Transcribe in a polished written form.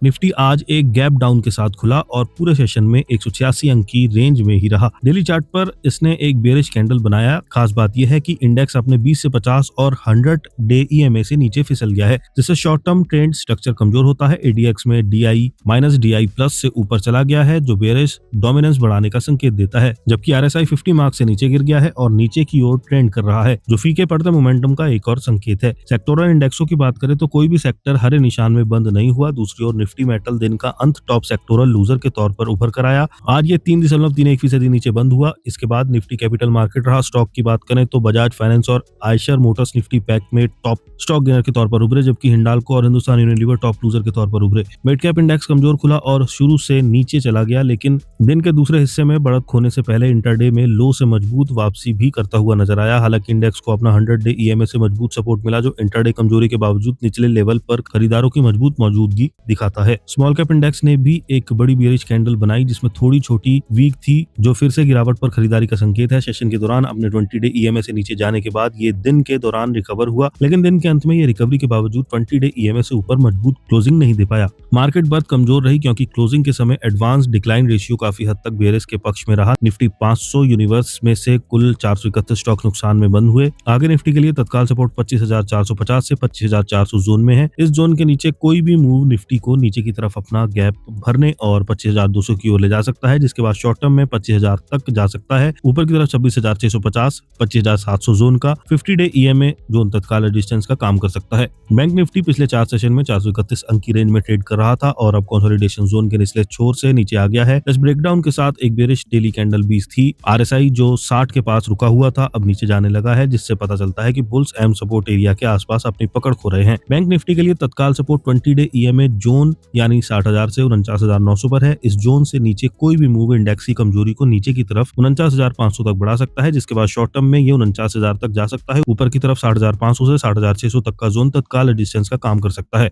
Nifty आज एक gap down के साथ खुला और पूरे सेशन में 186 अंक की रेंज में ही रहा। डेली चार्ट पर इसने एक बेरिश कैंडल बनाया। खास बात यह है कि इंडेक्स अपने 20 से 50 और 100 डे ईएमए से नीचे फिसल गया है, जिससे शॉर्ट टर्म ट्रेंड स्ट्रक्चर कमजोर होता है। एडीएक्स में डीआई माइनस डीआई प्लस से ऊपर चला गया है, जो बेरिश डोमिनेंस बढ़ाने का संकेत देता है, जबकि आरएसआई 50 मार्क से नीचे गिर गया है और नीचे की ओर ट्रेंड कर रहा है, जो फीके पड़ते मोमेंटम का एक और संकेत है। सेक्टोरल इंडेक्सों की बात करें तो कोई भी सेक्टर हरे निशान में बंद नहीं हुआ। दूसरी ओर निफ्टी मेटल दिन का अंत टॉप सेक्टोरल लूजर के तौर पर उभर कर आया। आज ये 3.31% नीचे बंद हुआ। इसके बाद निफ्टी कैपिटल मार्केट रहा। स्टॉक की बात करें तो बजाज फाइनेंस और आयशर मोटर्स निफ्टी पैक में टॉप स्टॉक गेनर के तौर पर उभरे, जबकि हिंडाल्को और हिंदुस्तान यूनिलीवर टॉप लूजर के तौर पर उभरे। मिड कैप इंडेक्स कमजोर खुला और शुरू से नीचे चला गया, लेकिन दिन के दूसरे हिस्से में बढ़त खोने से पहले इंटरडे में लो से मजबूत वापसी भी करता हुआ नजर आया। हालांकि इंडेक्स को अपना 100 डे ईएमए से मजबूत सपोर्ट मिला, जो इंटरडे कमजोरी के बावजूद निचले लेवल पर खरीदारों की मजबूत मौजूदगी दिखाता है। स्मॉल कैप इंडेक्स ने भी एक बड़ी बेरिश कैंडल बनाई, जिसमें थोड़ी छोटी वीक थी, जो फिर से गिरावट पर खरीदारी का संकेत है। सेशन के दौरान अपने 20 डे ईएमए से नीचे जाने के बाद ये दिन के दौरान रिकवर हुआ, लेकिन दिन के अंत में ये रिकवरी के बावजूद 20 डे ईएमए से ऊपर मजबूत क्लोजिंग नहीं दे पाया। मार्केट बढ़त कमजोर रही क्योंकि क्लोजिंग के समय एडवांस डिक्लाइन रेशियो काफी हद तक बेरिश के पक्ष में रहा। निफ्टी 500 यूनिवर्स में से कुल 431 स्टॉक नुकसान में बंद हुए। आगे निफ्टी के लिए तत्काल सपोर्ट 25,450 से 25,400 जोन में है। इस जोन के नीचे कोई भी मूव निफ्टी को नीचे की तरफ अपना गैप भरने और 25,200 की ओर ले जा सकता है, जिसके बाद शॉर्ट टर्म में 25,000 तक जा सकता है। ऊपर की तरफ 26,650, 25,700 जोन का 50 डे ईएमए जोन तत्काल रेजिस्टेंस का काम कर सकता है। बैंक निफ्टी पिछले 4 सेशन में 431 अंक की रेंज में ट्रेड कर रहा था और अब कंसोलिडेशन जोन के निचले छोर से नीचे आ गया है। इस ब्रेकडाउन के साथ एक बेरिश डेली कैंडल भी थी। आरएसआई जो 60 के पास रुका हुआ था, अब नीचे जाने लगा है, जिससे पता चलता है कि बुल्स अहम सपोर्ट एरिया के आसपास अपनी पकड़ खो रहे हैं। बैंक निफ्टी के लिए तत्काल सपोर्ट 20 डे ईएमए जोन यानी 60,000 से 49,900 पर है। इस जोन से नीचे कोई भी मूव इंडेक्स की कमजोरी को नीचे की तरफ 49,500 तक बढ़ा सकता है, जिसके बाद शॉर्ट टर्म में ये 49,000 तक जा सकता है। ऊपर की तरफ 60,500 से 60,600 तक का जोन तत्काल रेजिस्टेंस का काम कर सकता है।